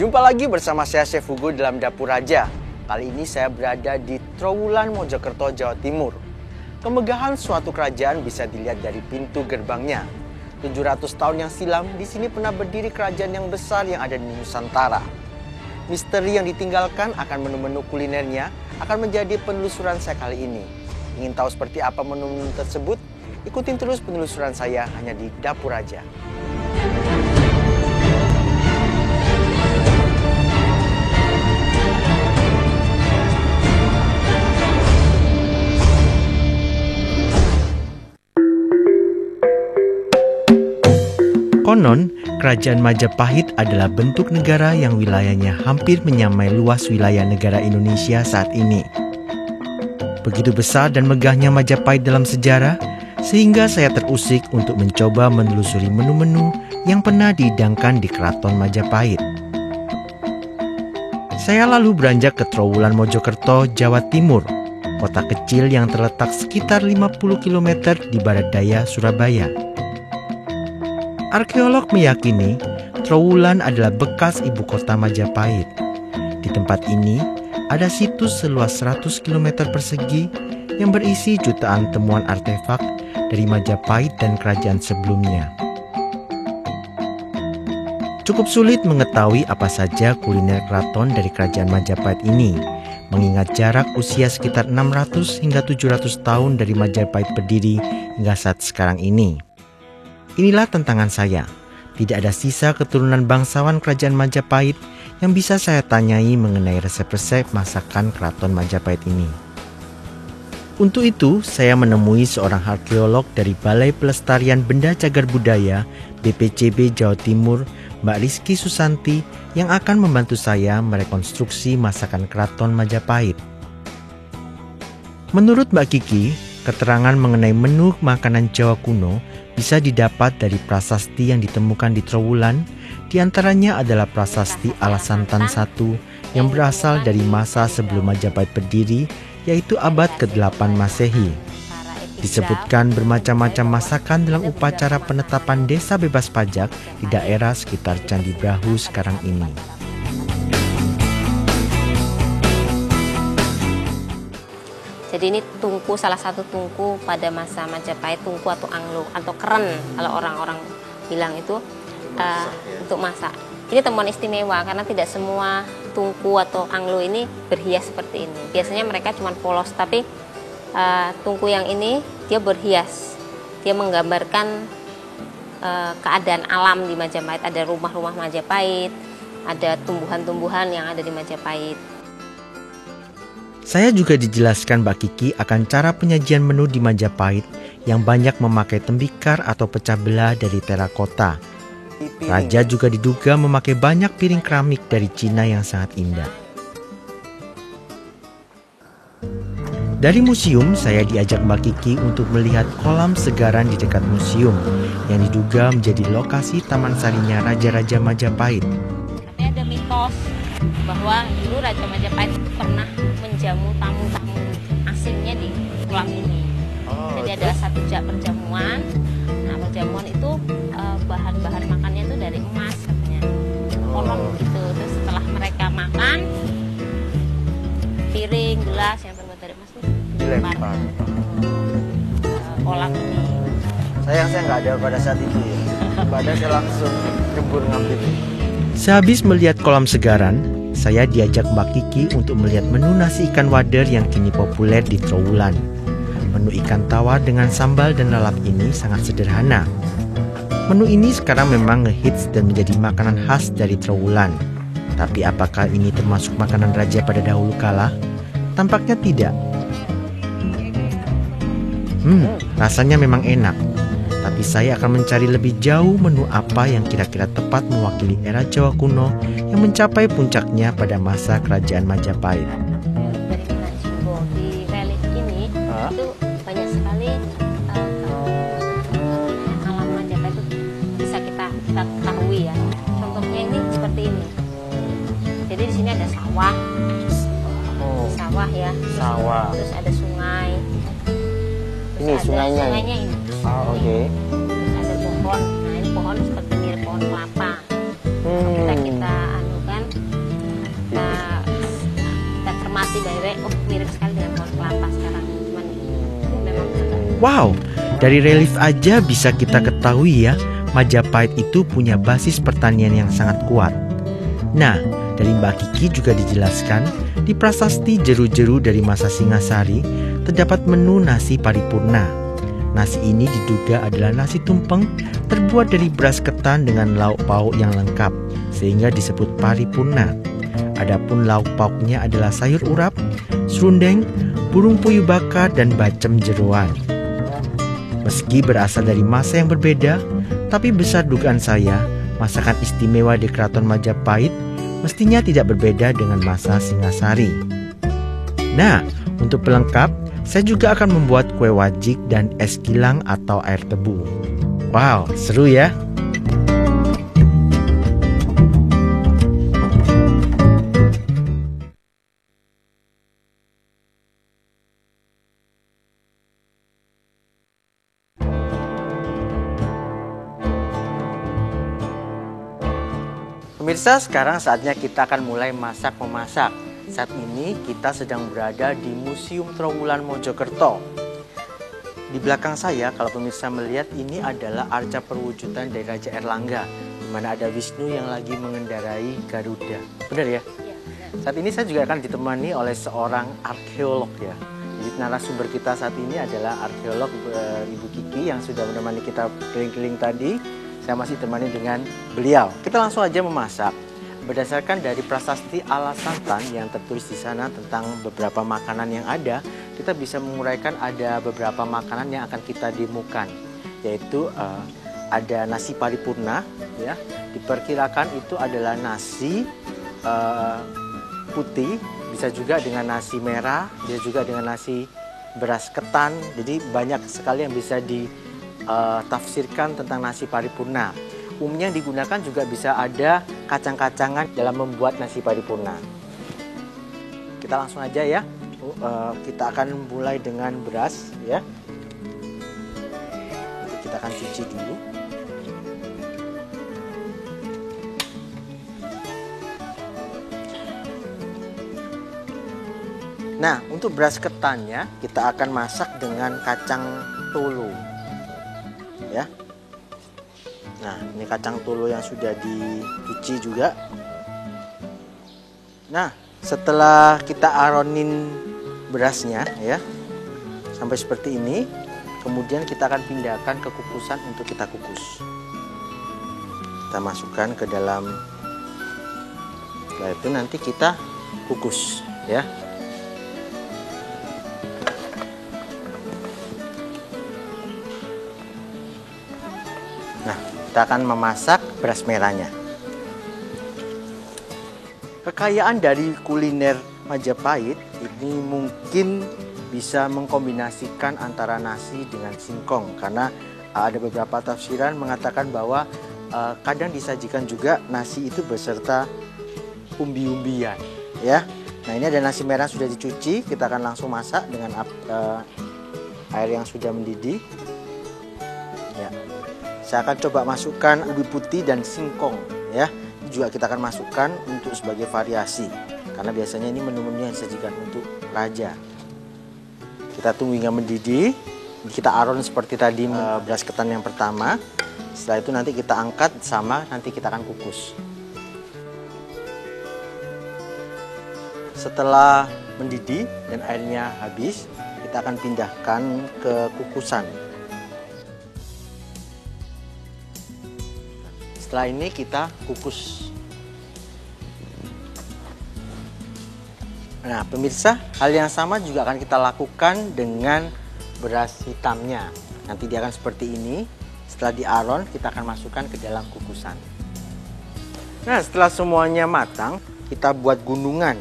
Jumpa lagi bersama saya Chef Hugo dalam Dapur Raja. Kali ini saya berada di Trowulan, Mojokerto, Jawa Timur. Kemegahan suatu kerajaan bisa dilihat dari pintu gerbangnya. 700 tahun yang silam, di sini pernah berdiri kerajaan yang besar yang ada di Nusantara. Misteri yang ditinggalkan akan menu-menu kulinernya akan menjadi penelusuran saya kali ini. Ingin tahu seperti apa menu-menu tersebut? Ikutin terus penelusuran saya hanya di Dapur Raja. Konon, Kerajaan Majapahit adalah bentuk negara yang wilayahnya hampir menyamai luas wilayah negara Indonesia saat ini. Begitu besar dan megahnya Majapahit dalam sejarah, sehingga saya terusik untuk mencoba menelusuri menu-menu yang pernah dihidangkan di Keraton Majapahit. Saya lalu beranjak ke Trowulan, Mojokerto, Jawa Timur, kota kecil yang terletak sekitar 50 km di barat daya Surabaya. Arkeolog meyakini Trowulan adalah bekas ibu kota Majapahit. Di tempat ini ada situs seluas 100 km persegi yang berisi jutaan temuan artefak dari Majapahit dan kerajaan sebelumnya. Cukup sulit mengetahui apa saja kuliner keraton dari kerajaan Majapahit ini, mengingat jarak usia sekitar 600 hingga 700 tahun dari Majapahit berdiri hingga saat sekarang ini. Inilah tantangan saya. Tidak ada sisa keturunan bangsawan kerajaan Majapahit yang bisa saya tanyai mengenai resep-resep masakan keraton Majapahit ini. Untuk itu, saya menemui seorang arkeolog dari Balai Pelestarian Benda Cagar Budaya BPCB Jawa Timur, Mbak Rizky Susanti, yang akan membantu saya merekonstruksi masakan keraton Majapahit. Menurut Mbak Kiki, keterangan mengenai menu makanan Jawa kuno bisa didapat dari prasasti yang ditemukan di Trowulan. Di antaranya adalah prasasti Alasantan I yang berasal dari masa sebelum Majapahit berdiri, yaitu abad ke-8 Masehi. Disebutkan bermacam-macam masakan dalam upacara penetapan desa bebas pajak di daerah sekitar Candi Brahu sekarang ini. Jadi ini tungku, salah satu tungku pada masa Majapahit, tungku atau anglo atau keren kalau orang-orang bilang itu untuk masak. Ini temuan istimewa karena tidak semua tungku atau anglo ini berhias seperti ini. Biasanya mereka cuma polos, tapi tungku yang ini dia berhias. Dia menggambarkan keadaan alam di Majapahit. Ada rumah-rumah Majapahit, ada tumbuhan-tumbuhan yang ada di Majapahit. Saya juga dijelaskan Mbak Kiki akan cara penyajian menu di Majapahit yang banyak memakai tembikar atau pecah belah dari terakota. Raja juga diduga memakai banyak piring keramik dari Cina yang sangat indah. Dari museum, saya diajak Mbak Kiki untuk melihat kolam segaran di dekat museum yang diduga menjadi lokasi taman sarinya Raja-Raja Majapahit. Ada mitos bahwa dulu Raja Majapahit pernah menjamu tamu-tamu asingnya di kolam ini. Jadi ada satu perjamuan. Nah, perjamuan itu bahan-bahan makannya itu dari emas katanya. Konon begitu. Terus setelah mereka makan, piring, gelas yang terbuat dari emas itu dilempar kolam ini. Sayang saya nggak ada pada saat itu ya. Pada saya langsung nyebur ngambil. Sehabis melihat kolam segaran, saya diajak Mbak Kiki untuk melihat menu nasi ikan wader yang kini populer di Trowulan. Menu ikan tawar dengan sambal dan lalap ini sangat sederhana. Menu ini sekarang memang ngehits dan menjadi makanan khas dari Trowulan. Tapi apakah ini termasuk makanan raja pada dahulu kala? Tampaknya tidak. Rasanya memang enak. Tapi saya akan mencari lebih jauh menu apa yang kira-kira tepat mewakili era Jawa kuno yang mencapai puncaknya pada masa kerajaan Majapahit. Di relief ini itu banyak sekali alam Majapahit itu bisa kita ketahui ya. Contohnya ini seperti ini. Jadi di sini ada sawah, ya. Sawah. Terus ada sungai. Ini sungainya ini. Oke. Terus ada pohon. Nah ini pohon seperti mirip pohon kelapa. Kalau kita anukan Wow, dari relief aja bisa kita ketahui ya, Majapahit itu punya basis pertanian yang sangat kuat. Nah, dari Mbak Kiki juga dijelaskan, di prasasti Jeru-Jeru dari masa Singasari, terdapat menu nasi paripurna. Nasi ini diduga adalah nasi tumpeng terbuat dari beras ketan dengan lauk pauk yang lengkap, sehingga disebut paripurna. Adapun lauk pauknya adalah sayur urap, serundeng, burung puyuh bakar, dan bacem jeroan. Meski berasal dari masa yang berbeda, tapi besar dugaan saya, masakan istimewa di Keraton Majapahit mestinya tidak berbeda dengan masa Singasari. Nah, untuk pelengkap, saya juga akan membuat kue wajik dan es kilang atau air tebu. Wow, seru ya! Pemirsa, sekarang saatnya kita akan mulai masak-memasak. Saat ini kita sedang berada di Museum Trowulan Mojokerto. Di belakang saya, kalau pemirsa melihat, ini adalah arca perwujudan dari Raja Erlangga, di mana ada Wisnu yang lagi mengendarai Garuda. Benar ya? Saat ini saya juga akan ditemani oleh seorang arkeolog ya. Jadi narasumber kita saat ini adalah arkeolog Ibu Kiki yang sudah menemani kita keliling-keliling tadi. Saya masih ditemani dengan beliau. Kita langsung aja memasak. Berdasarkan dari prasasti Ala Santan yang tertulis di sana tentang beberapa makanan yang ada, kita bisa menguraikan ada beberapa makanan yang akan kita demokan, yaitu ada nasi paripurna, ya. Diperkirakan itu adalah nasi putih, bisa juga dengan nasi merah, bisa juga dengan nasi beras ketan. Jadi banyak sekali yang bisa ditafsirkan tentang nasi paripurna. Umumnya yang digunakan juga bisa ada kacang-kacangan dalam membuat nasi paripurna. Kita langsung aja ya. Kita akan mulai dengan beras ya. Nanti kita akan cuci dulu. Nah, untuk beras ketannya kita akan masak dengan kacang tolo. Ya. Nah, ini kacang tolo yang sudah dicuci juga. Nah, setelah kita aronin berasnya ya, sampai seperti ini, kemudian kita akan pindahkan ke kukusan untuk kita kukus. Kita masukkan ke dalam, setelah itu nanti kita kukus ya. Nah, kita akan memasak beras merahnya. Kekayaan dari kuliner Majapahit ini mungkin bisa mengkombinasikan antara nasi dengan singkong, karena ada beberapa tafsiran mengatakan bahwa kadang disajikan juga nasi itu beserta umbi-umbian ya. Nah, ini ada nasi merah sudah dicuci, kita akan langsung masak dengan air yang sudah mendidih ya. Saya akan coba masukkan ubi putih dan singkong ya. Ini juga kita akan masukkan untuk sebagai variasi, karena biasanya ini menu-menu yang disajikan untuk raja. Kita tunggu hingga mendidih. Kita aron seperti tadi beras ketan yang pertama. Setelah itu nanti kita angkat sama nanti kita akan kukus. Setelah mendidih dan airnya habis, kita akan pindahkan ke kukusan. Setelah ini kita kukus. Nah, pemirsa, hal yang sama juga akan kita lakukan dengan beras hitamnya. Nanti dia akan seperti ini. Setelah diaron, kita akan masukkan ke dalam kukusan. Nah, setelah semuanya matang, kita buat gunungan.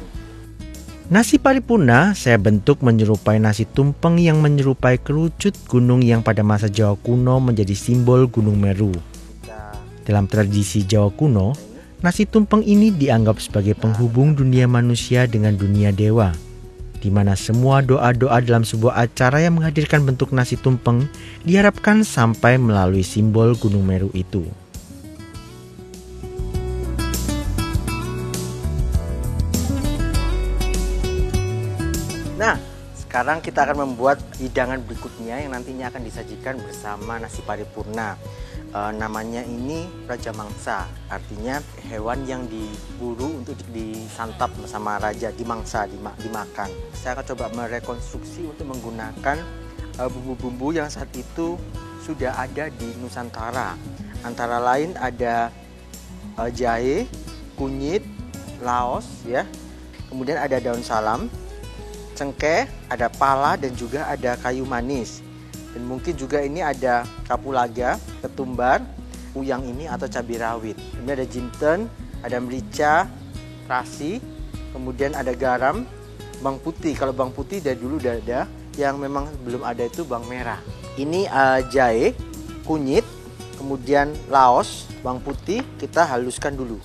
Nasi paripurna saya bentuk menyerupai nasi tumpeng yang menyerupai kerucut gunung yang pada masa Jawa kuno menjadi simbol Gunung Meru. Dalam tradisi Jawa kuno, nasi tumpeng ini dianggap sebagai penghubung dunia manusia dengan dunia dewa, di mana semua doa-doa dalam sebuah acara yang menghadirkan bentuk nasi tumpeng diharapkan sampai melalui simbol Gunung Meru itu. Nah, sekarang kita akan membuat hidangan berikutnya yang nantinya akan disajikan bersama nasi paripurna. Namanya ini Raja Mangsa, artinya hewan yang diburu untuk disantap sama raja, dimangsa, dimakan. Saya akan coba merekonstruksi untuk menggunakan bumbu-bumbu yang saat itu sudah ada di Nusantara. Antara lain ada jahe, kunyit, laos ya. Kemudian ada daun salam, cengkeh, ada pala dan juga ada kayu manis. Dan mungkin juga ini ada kapulaga, ketumbar, uyang ini atau cabai rawit. Ini ada jinten, ada merica, terasi, kemudian ada garam, bawang putih. Kalau bawang putih dari dulu udah ada, yang memang belum ada itu bawang merah. Ini jahe, kunyit, kemudian laos, bawang putih, kita haluskan dulu.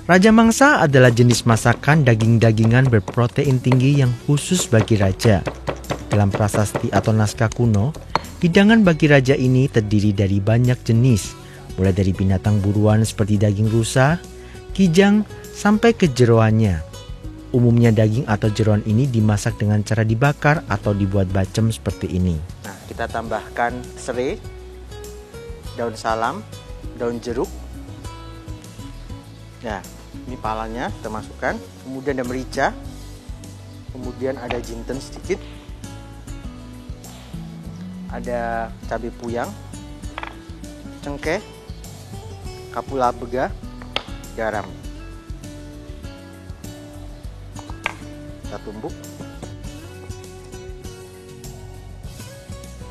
Raja Mangsa adalah jenis masakan daging-dagingan berprotein tinggi yang khusus bagi raja. Dalam prasasti atau naskah kuno, hidangan bagi raja ini terdiri dari banyak jenis, mulai dari binatang buruan seperti daging rusa, kijang, sampai ke jeroannya. Umumnya daging atau jeroan ini dimasak dengan cara dibakar atau dibuat bacem seperti ini. Nah, kita tambahkan serai, daun salam, daun jeruk. Nah, ini palanya kita masukkan. Kemudian ada merica. Kemudian ada jinten sedikit. Ada cabai puyang, cengkeh, kapulaga, garam. Kita tumbuk.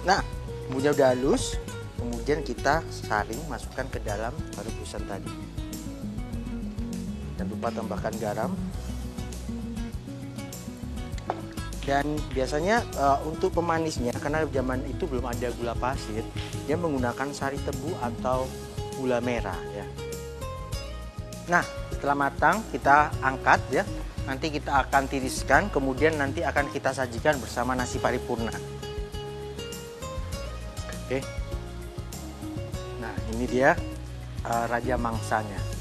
Nah, kemudian udah halus. Kemudian kita saring, masukkan ke dalam rebusan tadi. Jangan lupa tambahkan garam. Dan biasanya untuk pemanisnya, karena zaman itu belum ada gula pasir, dia menggunakan sari tebu atau gula merah ya. Nah, setelah matang kita angkat ya. Nanti kita akan tiriskan, kemudian nanti akan kita sajikan bersama nasi paripurna. Oke. Nah, ini dia Raja Mangsanya.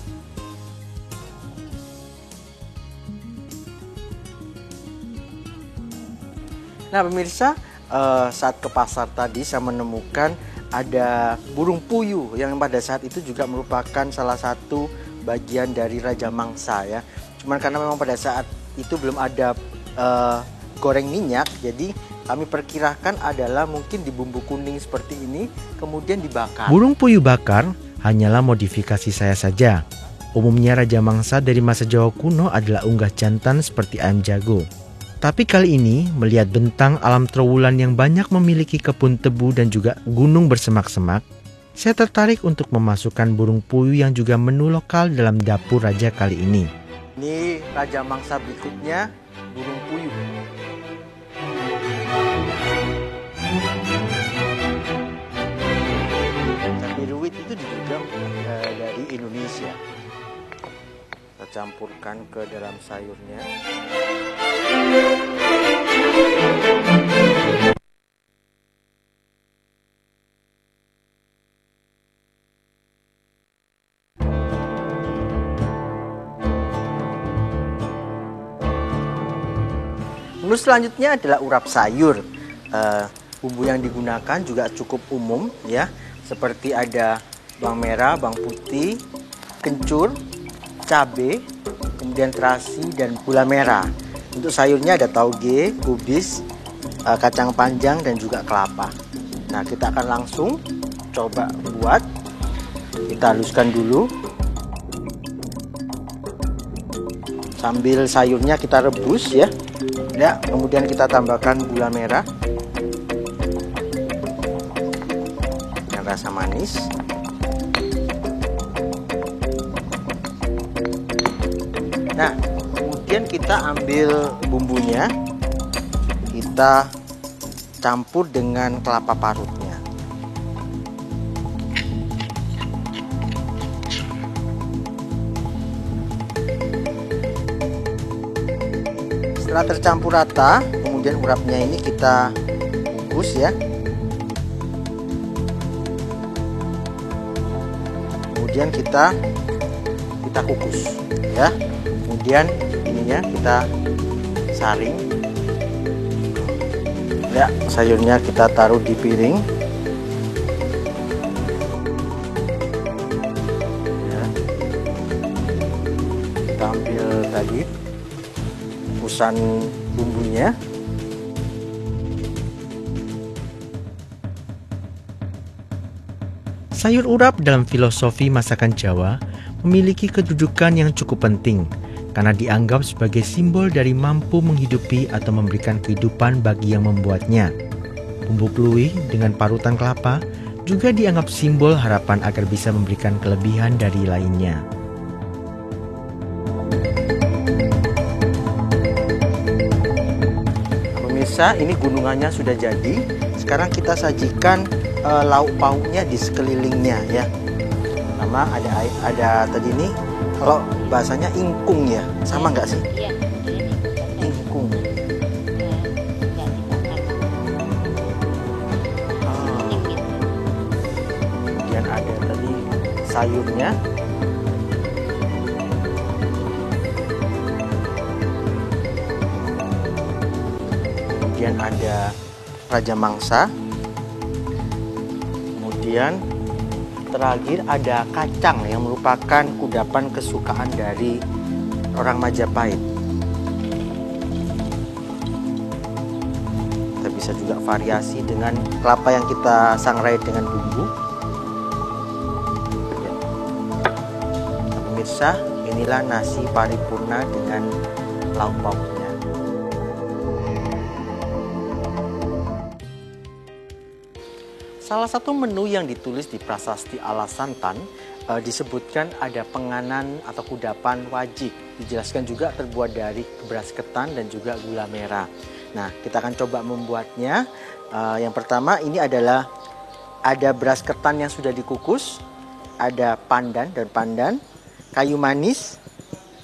Nah pemirsa, saat ke pasar tadi saya menemukan ada burung puyuh yang pada saat itu juga merupakan salah satu bagian dari Raja Mangsa ya. Cuman karena memang pada saat itu belum ada goreng minyak, jadi kami perkirakan adalah mungkin di bumbu kuning seperti ini, kemudian dibakar. Burung puyuh bakar hanyalah modifikasi saya saja. Umumnya Raja Mangsa dari masa Jawa kuno adalah unggah jantan seperti ayam jago. Tapi kali ini, melihat bentang alam Trowulan yang banyak memiliki kebun tebu dan juga gunung bersemak-semak, saya tertarik untuk memasukkan burung puyuh yang juga menu lokal dalam dapur raja kali ini. Ini Raja Mangsa berikutnya, burung puyuh. Cabai rawit itu diduga dari Indonesia. Kita campurkan ke dalam sayurnya. Menu selanjutnya adalah urap sayur. Bumbu yang digunakan juga cukup umum ya, seperti ada bawang merah, bawang putih, kencur, cabai, kemudian terasi dan gula merah. Untuk sayurnya ada tauge, kubis, kacang panjang dan juga kelapa. Nah, kita akan langsung coba buat. Kita haluskan dulu. Sambil sayurnya kita rebus ya. Ya, kemudian kita tambahkan gula merah dengan rasa manis. Nah, kemudian kita ambil bumbunya, kita campur dengan kelapa parutnya. Setelah tercampur rata, kemudian urapnya ini kita bungkus ya. Kemudian kita kukus ya. Kemudian ininya kita saring. Ya, sayurnya kita taruh di piring. Ya. Kita ambil tadi kukusan bumbunya. Sayur urap dalam filosofi masakan Jawa memiliki kedudukan yang cukup penting karena dianggap sebagai simbol dari mampu menghidupi atau memberikan kehidupan bagi yang membuatnya. Bumbu kluwih dengan parutan kelapa juga dianggap simbol harapan agar bisa memberikan kelebihan dari lainnya. Pemirsa, ini gunungannya sudah jadi. Sekarang kita sajikan lauk pauknya di sekelilingnya ya. Pertama ada tadi ini, kalau bahasanya ingkung ya, sama nggak sih? Iya. Ingkung. Kemudian ada tadi sayurnya. Kemudian ada raja mangsa. Kemudian terakhir ada kacang yang merupakan kudapan kesukaan dari orang Majapahit. Kita bisa juga variasi dengan kelapa yang kita sangrai dengan bumbu. Ya. Nah, pemirsa, inilah nasi paripurna dengan lauk pauknya. Salah satu menu yang ditulis di Prasasti Ala Santan disebutkan ada penganan atau kudapan wajik. Dijelaskan juga terbuat dari beras ketan dan juga gula merah. Nah, kita akan coba membuatnya. Yang pertama ini adalah ada beras ketan yang sudah dikukus, ada pandan, kayu manis,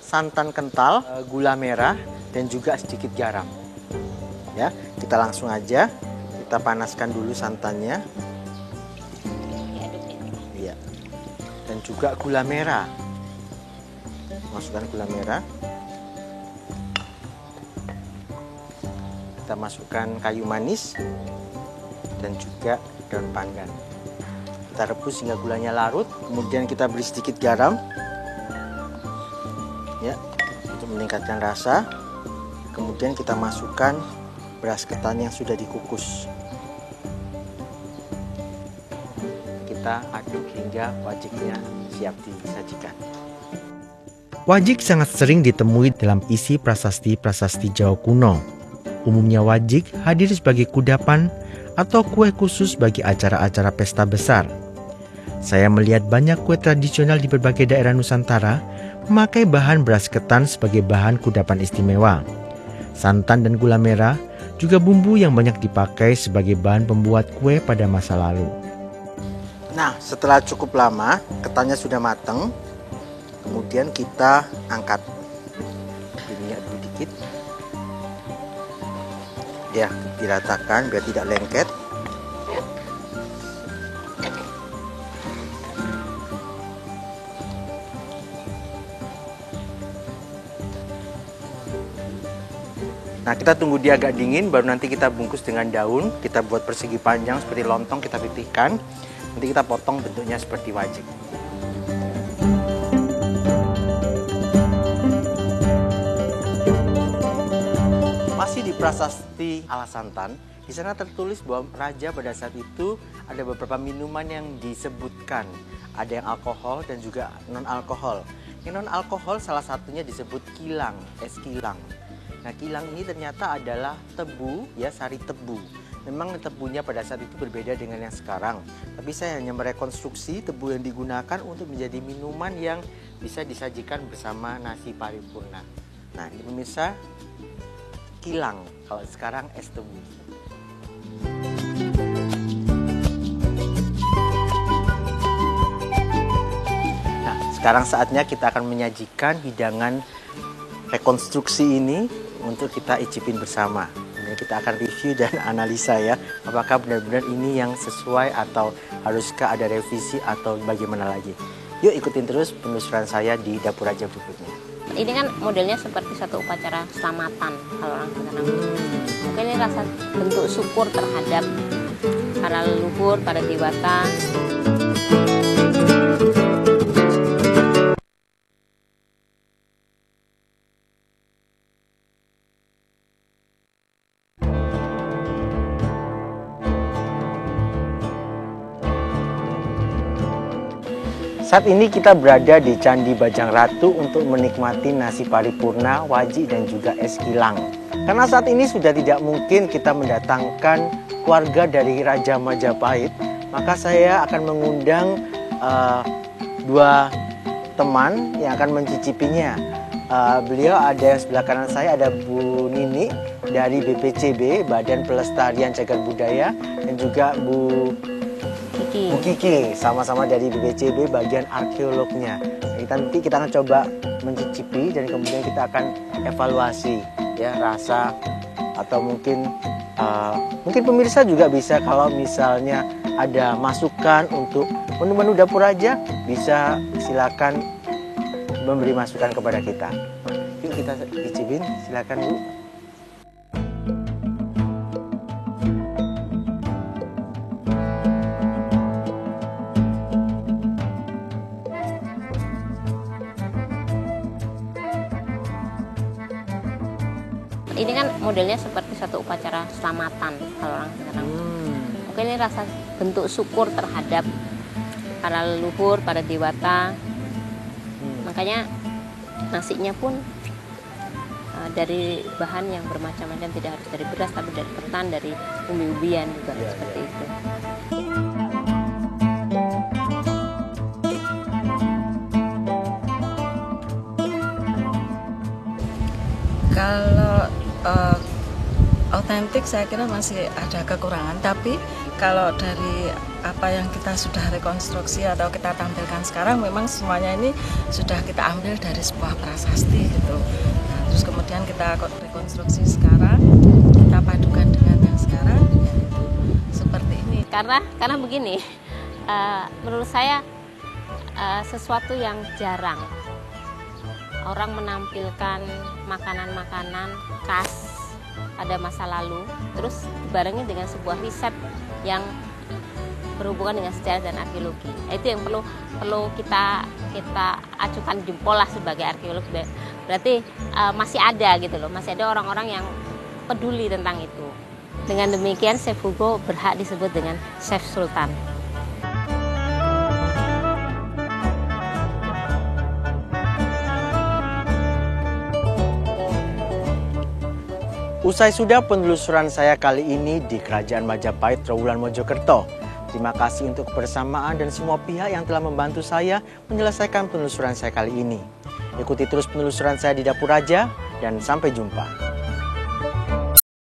santan kental, gula merah, dan juga sedikit garam. Ya, kita langsung aja. Kita panaskan dulu santannya. Dan juga gula merah. Masukkan gula merah. Kita masukkan kayu manis dan juga daun pandan. Kita rebus hingga gulanya larut. Kemudian kita beri sedikit garam, ya, untuk meningkatkan rasa. Kemudian kita masukkan beras ketan yang sudah dikukus. Kita aduk hingga wajiknya siap disajikan. Wajik sangat sering ditemui dalam isi prasasti-prasasti Jawa kuno. Umumnya wajik hadir sebagai kudapan atau kue khusus bagi acara-acara pesta besar. Saya melihat banyak kue tradisional di berbagai daerah Nusantara memakai bahan beras ketan sebagai bahan kudapan istimewa. Santan dan gula merah juga bumbu yang banyak dipakai sebagai bahan pembuat kue pada masa lalu. Nah, setelah cukup lama, ketannya sudah matang. Kemudian kita angkat minyak dulu dikit. Ya, diratakan biar tidak lengket. Nah, kita tunggu dia agak dingin, baru nanti kita bungkus dengan daun. Kita buat persegi panjang seperti lontong, kita pipihkan. Nanti kita potong bentuknya seperti wajik. Masih di Prasasti Ala Santan, di sana tertulis bahwa raja pada saat itu ada beberapa minuman yang disebutkan. Ada yang alkohol dan juga non-alkohol. Yang non-alkohol salah satunya disebut kilang, es kilang. Nah, kilang ini ternyata adalah tebu, ya, sari tebu. Memang tebunya pada saat itu berbeda dengan yang sekarang. Tapi saya hanya merekonstruksi tebu yang digunakan untuk menjadi minuman yang bisa disajikan bersama nasi paripurna. Nah, ini pemirsa, kilang. Kalau sekarang es tebu. Nah, sekarang saatnya kita akan menyajikan hidangan rekonstruksi ini untuk kita icipin bersama. Kita akan review dan analisa ya, apakah benar-benar ini yang sesuai atau haruskah ada revisi atau bagaimana lagi. Yuk ikutin terus penelusuran saya di Dapur Raja berikutnya. Ini kan modelnya seperti satu upacara selamatan kalau orang Minang. Mungkin ini rasa bentuk syukur terhadap para leluhur, para dewata. Saat ini kita berada di Candi Bajang Ratu untuk menikmati nasi paripurna, wajik dan juga es kilang. Karena saat ini sudah tidak mungkin kita mendatangkan keluarga dari Raja Majapahit, maka saya akan mengundang dua teman yang akan mencicipinya. Beliau ada yang sebelah kanan saya, ada Bu Nini dari BPCB, Badan Pelestarian Cagar Budaya, dan juga Bu Kiki, sama-sama dari BPCB bagian arkeolognya. Nanti kita akan coba mencicipi dan kemudian kita akan evaluasi ya rasa, atau mungkin pemirsa juga bisa kalau misalnya ada masukan untuk menu-menu dapur raja, bisa silakan memberi masukan kepada kita. Yuk kita cicipin, silakan Bu. Ini kan modelnya seperti satu upacara selamatan kalau orang Minang. Mungkin ini rasa bentuk syukur terhadap para leluhur, para dewata. Makanya nasinya pun dari bahan yang bermacam-macam, tidak harus dari beras tapi dari ketan, dari umbi-umbian juga seperti itu. Kalau autentik saya kira masih ada kekurangan, tapi kalau dari apa yang kita sudah rekonstruksi atau kita tampilkan sekarang, memang semuanya ini sudah kita ambil dari sebuah prasasti gitu. Nah, terus kemudian kita rekonstruksi sekarang, kita padukan dengan yang sekarang, yaitu seperti ini. Karena begini, menurut saya sesuatu yang jarang orang menampilkan makanan-makanan khas pada masa lalu, terus dibarengi dengan sebuah riset yang berhubungan dengan sejarah dan arkeologi. Itu yang perlu kita acukan jempol lah sebagai arkeolog. Berarti masih ada gitu loh, masih ada orang-orang yang peduli tentang itu. Dengan demikian Chef Hugo berhak disebut dengan Chef Sultan. Usai sudah penelusuran saya kali ini di Kerajaan Majapahit Trowulan Mojokerto. Terima kasih untuk kebersamaan dan semua pihak yang telah membantu saya menyelesaikan penelusuran saya kali ini. Ikuti terus penelusuran saya di Dapur Raja dan sampai jumpa.